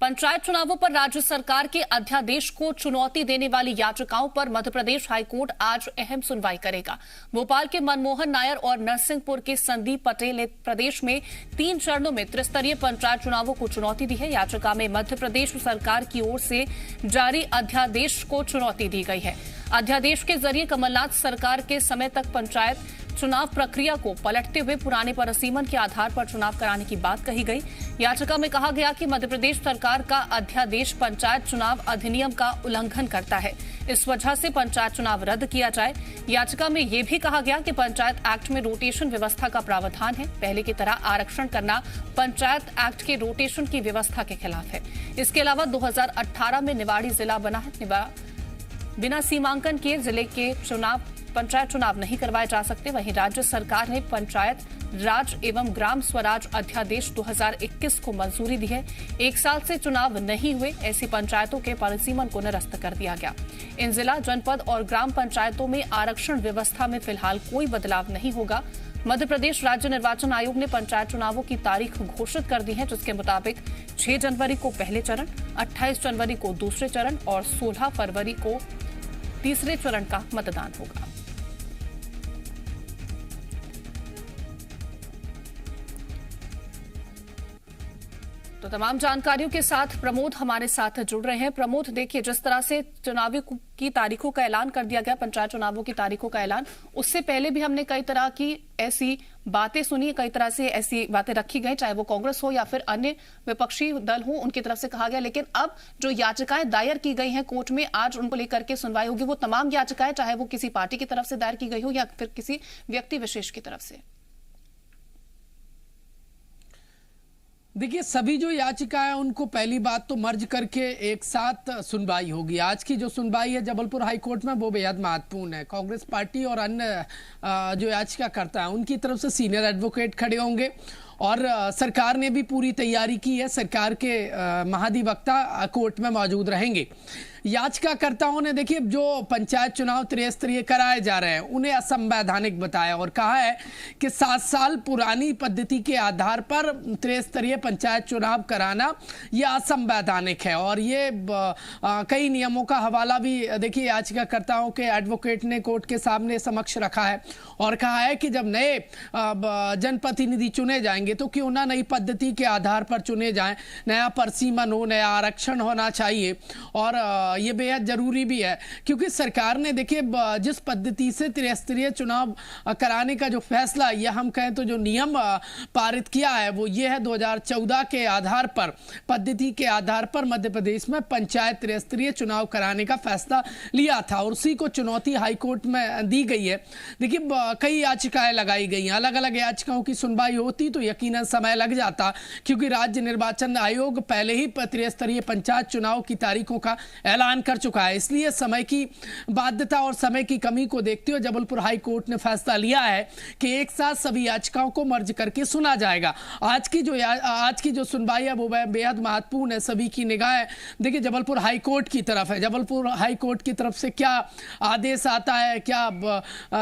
पंचायत चुनावों पर राज्य सरकार के अध्यादेश को चुनौती देने वाली याचिकाओं पर मध्य प्रदेश हाईकोर्ट आज अहम सुनवाई करेगा। भोपाल के मनमोहन नायर और नरसिंहपुर के संदीप पटेल ने प्रदेश में 3 चरणों में त्रिस्तरीय पंचायत चुनावों को चुनौती दी है। याचिका में मध्य प्रदेश सरकार की ओर से जारी अध्यादेश को चुनौती दी गई है। अध्यादेश के जरिए कमलनाथ सरकार के समय तक पंचायत चुनाव प्रक्रिया को पलटते हुए पुराने परसीमन के आधार पर चुनाव कराने की बात कही गई। याचिका में कहा गया कि मध्य प्रदेश सरकार का अध्यादेश पंचायत चुनाव अधिनियम का उल्लंघन करता है, इस वजह से पंचायत चुनाव रद्द किया जाए। याचिका में यह भी कहा गया कि पंचायत एक्ट में रोटेशन व्यवस्था का प्रावधान है, पहले की तरह आरक्षण करना पंचायत एक्ट के रोटेशन की व्यवस्था के खिलाफ है। इसके अलावा 2018 में निवाड़ी जिला बना है, बिना सीमांकन किए जिले के पंचायत चुनाव नहीं करवाए जा सकते। वहीं राज्य सरकार ने पंचायत राज एवं ग्राम स्वराज अध्यादेश 2021 को मंजूरी दी है। 1 साल से चुनाव नहीं हुए ऐसी पंचायतों के परिसीमन को निरस्त कर दिया गया। इन जिला, जनपद और ग्राम पंचायतों में आरक्षण व्यवस्था में फिलहाल कोई बदलाव नहीं होगा। मध्य प्रदेश राज्य निर्वाचन आयोग ने पंचायत चुनावों की तारीख घोषित कर दी है, जिसके मुताबिक 6 जनवरी को पहले चरण, 28 जनवरी को दूसरे चरण और 16 फरवरी को तीसरे चरण का मतदान होगा। तो तमाम जानकारियों के साथ प्रमोद हमारे साथ जुड़ रहे हैं। प्रमोद, देखिए, जिस तरह से चुनावी की तारीखों का ऐलान कर दिया गया, पंचायत चुनावों की तारीखों का ऐलान, उससे पहले भी हमने कई तरह की ऐसी बातें सुनी, कई तरह से ऐसी बातें रखी गई, चाहे वो कांग्रेस हो या फिर अन्य विपक्षी दल हो, उनकी तरफ से कहा गया। लेकिन अब जो याचिकाएं दायर की गई हैं कोर्ट में, आज उनको लेकर के सुनवाई होगी। वो तमाम याचिकाएं, चाहे वो किसी पार्टी की तरफ से दायर की गई हो या फिर किसी व्यक्ति विशेष की तरफ से। देखिए, सभी जो याचिकाएं उनको पहली बात तो मर्ज करके एक साथ सुनवाई होगी। आज की जो सुनवाई है जबलपुर हाईकोर्ट में, वो बेहद महत्वपूर्ण है। कांग्रेस पार्टी और अन्य जो याचिकाकर्ता हैं उनकी तरफ से सीनियर एडवोकेट खड़े होंगे और सरकार ने भी पूरी तैयारी की है। सरकार के महाधिवक्ता कोर्ट में मौजूद रहेंगे। याचिकाकर्ताओं ने, देखिए, जो पंचायत चुनाव त्रिस्तरीय कराए जा रहे हैं उन्हें असंवैधानिक बताया और कहा है कि 7 साल पुरानी पद्धति के आधार पर त्रिस्तरीय पंचायत चुनाव कराना यह असंवैधानिक है। और ये कई नियमों का हवाला भी, देखिए, याचिकाकर्ताओं के एडवोकेट ने कोर्ट के सामने समक्ष रखा है और कहा है कि जब नए जनप्रतिनिधि चुने जाएंगे तो क्यों ना नई पद्धति के आधार पर चुने जाएं, नया परसीमन हो, नया आरक्षण होना चाहिए। और ये बेहद जरूरी भी है क्योंकि सरकार ने, देखिए, जिस पद्धति से त्रिस्तरीय चुनाव कराने का जो फैसला, या हम कहें तो जो नियम पारित किया है, वो ये है 2014 के आधार पर, पद्धति के आधार पर मध्य प्रदेश में पंचायत त्रिस्तरीय चुनाव कराने का फैसला लिया था और उसी को चुनौती हाईकोर्ट में दी गई है। देखिए, कई याचिकाएं लगाई गई हैं, अलग अलग याचिकाओं की सुनवाई होती तो यकीनन समय लग जाता, क्योंकि राज्य निर्वाचन आयोग पहले ही त्रिस्तरीय पंचायत चुनाव की तारीखों का ऐलान कर चुका है। इसलिए समय की बाध्यता और समय की कमी को देखते हुए जबलपुर हाई कोर्ट ने फैसला लिया है कि एक साथ सभी याचिकाओं को मर्ज करके सुना जाएगा। आज की जो सुनवाई है वो बेहद महत्वपूर्ण है। सभी की निगाहें, देखिए, जबलपुर हाई कोर्ट की तरफ है। जबलपुर हाई कोर्ट की तरफ से क्या आदेश आता है, क्या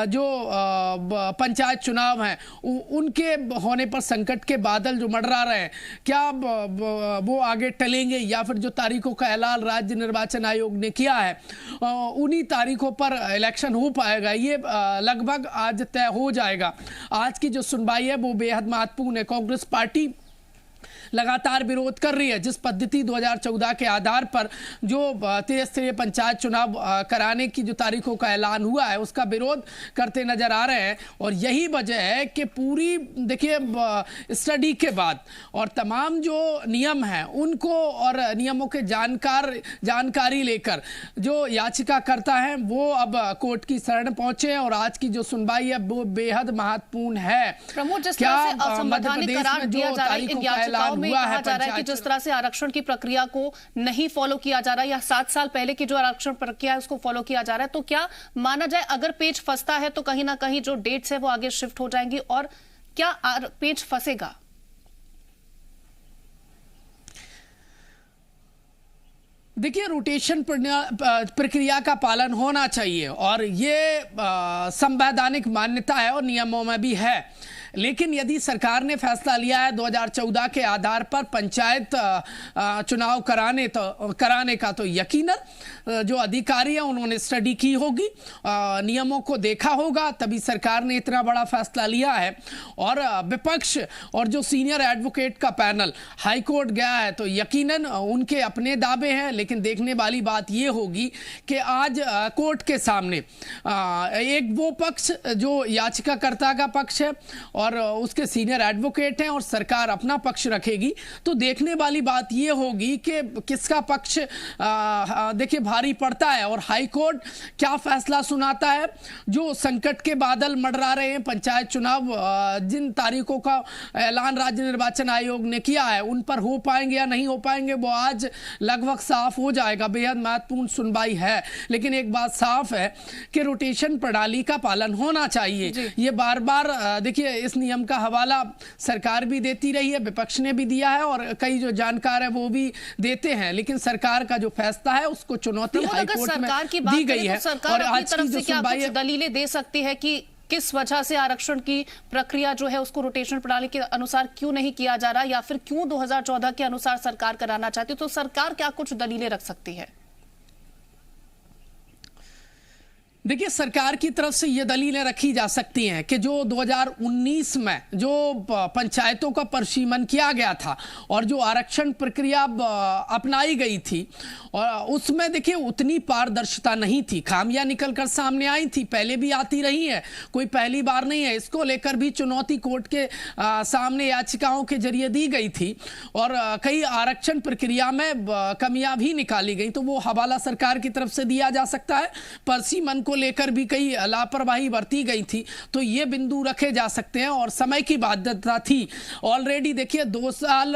जो पंचायत चुनाव हैं उनके होने पर संकट के बादल जो मंडरा रहे हैं, क्या वो आगे टलेंगे या फिर जो तारीखों का ऐलान राज्य निर्वाचन आयोग ने किया है उन्हीं तारीखों पर इलेक्शन हो पाएगा, ये लगभग आज तय हो जाएगा। आज की जो सुनवाई है वो बेहद महत्वपूर्ण है। कांग्रेस पार्टी लगातार विरोध कर रही है जिस पद्धति 2014 के आधार पर जो त्रिस्तरीय पंचायत चुनाव कराने की जो तारीखों का ऐलान हुआ है उसका विरोध करते नजर आ रहे हैं। और यही वजह है कि पूरी, देखिए, स्टडी के बाद और तमाम जो नियम हैं उनको और नियमों के जानकारी लेकर जो याचिकाकर्ता हैं वो अब कोर्ट की शरण पहुंचे हैं और आज की जो सुनवाई है वो बेहद महत्वपूर्ण है। प्रमोद, जिस तरह से असंवैधानिक करार दिया जा रहा है इन याचिकाओं में, कहा जा रहा है कि जिस तरह से आरक्षण की प्रक्रिया को नहीं फॉलो किया जा रहा है या 7 साल पहले की जो आरक्षण प्रक्रिया है उसको फॉलो किया जा रहा है, तो क्या माना जाए अगर पेच फंसता है तो कहीं ना कहीं जो डेट्स है वो आगे शिफ्ट हो जाएंगी, और क्या पेच फंसेगा? देखिए, रोटेशन प्रक्रिया का पालन होना चाहिए और ये संवैधानिक मान्यता है और नियमों में भी है। लेकिन यदि सरकार ने फैसला लिया है 2014 के आधार पर पंचायत चुनाव कराने का, तो यकीनन जो अधिकारी हैं उन्होंने स्टडी की होगी, नियमों को देखा होगा, तभी सरकार ने इतना बड़ा फैसला लिया है। और विपक्ष और जो सीनियर एडवोकेट का पैनल हाई कोर्ट गया है, तो यकीनन उनके अपने दावे हैं, लेकिन देखने वाली बात यह होगी कि आज कोर्ट के सामने एक वो पक्ष जो याचिकाकर्ता का पक्ष है और उसके सीनियर एडवोकेट हैं, और सरकार अपना पक्ष रखेगी। तो देखने वाली बात यह होगी कि किसका पक्ष देखिए भारी पड़ता है और हाई कोर्ट क्या फैसला सुनाता है। जो संकट के बादल मंडरा रहे हैं, पंचायत चुनाव जिन तारीखों का ऐलान राज्य निर्वाचन आयोग ने किया है, उन पर हो पाएंगे या नहीं हो पाएंगे वो आज लगभग साफ हो जाएगा। बेहद महत्वपूर्ण सुनवाई है, लेकिन एक बात साफ है कि रोटेशन प्रणाली का पालन होना चाहिए। ये बार बार देखिए इस नियम का हवाला सरकार भी देती रही है, विपक्ष ने भी दिया है और कई जो जानकार है वो भी देते हैं, लेकिन सरकार का जो फैसला है उसको चुनौती हाई कोर्ट में दी गई है। और आज की जो सुनवाई है, दलीलें दे सकती है कि किस वजह से आरक्षण की प्रक्रिया जो है उसको रोटेशन प्रणाली के अनुसार क्यों नहीं किया जा रहा, या फिर क्यों 2014 के अनुसार सरकार कराना चाहती है, तो सरकार क्या कुछ दलीलें रख सकती है? देखिए सरकार की तरफ से ये दलीलें रखी जा सकती हैं कि जो 2019 में जो पंचायतों का परिसीमन किया गया था और जो आरक्षण प्रक्रिया अपनाई गई थी, और उसमें देखिए उतनी पारदर्शिता नहीं थी, खामियां निकलकर सामने आई थी, पहले भी आती रही है, कोई पहली बार नहीं है। इसको लेकर भी चुनौती कोर्ट के सामने याचिकाओं के जरिए दी गई थी और कई आरक्षण प्रक्रिया में कमियां भी निकाली गई, तो वो हवाला सरकार की तरफ से दिया जा सकता है। परिसीमन को लेकर भी कई लापरवाही बरती गई थी, तो ये बिंदु रखे जा सकते हैं। और समय की बाध्यता थी, ऑलरेडी देखिए 2 साल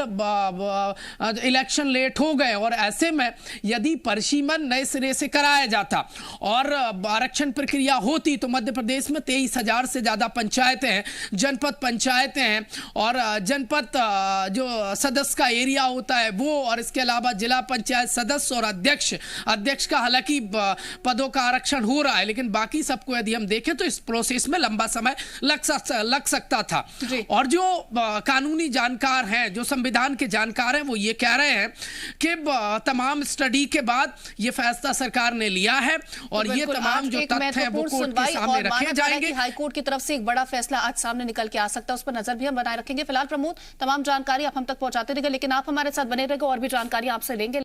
इलेक्शन लेट हो गए, और ऐसे में यदि परिसीमन नए सिरे से कराया जाता और आरक्षण प्रक्रिया होती तो मध्य प्रदेश में 23,000 से ज्यादा पंचायतें हैं, जनपद पंचायतें हैं, और जनपद जो सदस्य का एरिया होता है वो, और इसके अलावा जिला पंचायत सदस्य और अध्यक्ष का हालांकि पदों का आरक्षण हो रहा है, लेकिन बाकी सबको यदि हम देखें तो इस प्रोसेस में लंबा समय लग सकता था। और जो कानूनी जानकार हैं, जो संविधान के जानकार हैं, वो ये कह रहे हैं कि तमाम स्टडी के बाद ये फैसला सरकार ने लिया है और ये तमाम जो तथ्य हैं वो कोर्ट के सामने रखे जाएंगे। हाई कोर्ट की तरफ से एक बड़ा फैसला आज सामने निकल के आ सकता है, उस पर नजर भी हम बनाए रखेंगे। फिलहाल प्रमोद, तमाम जानकारी आप हम तक पहुंचाते रहेंगे, लेकिन आप हमारे साथ बने रहेंगे और भी जानकारी आपसे लेंगे।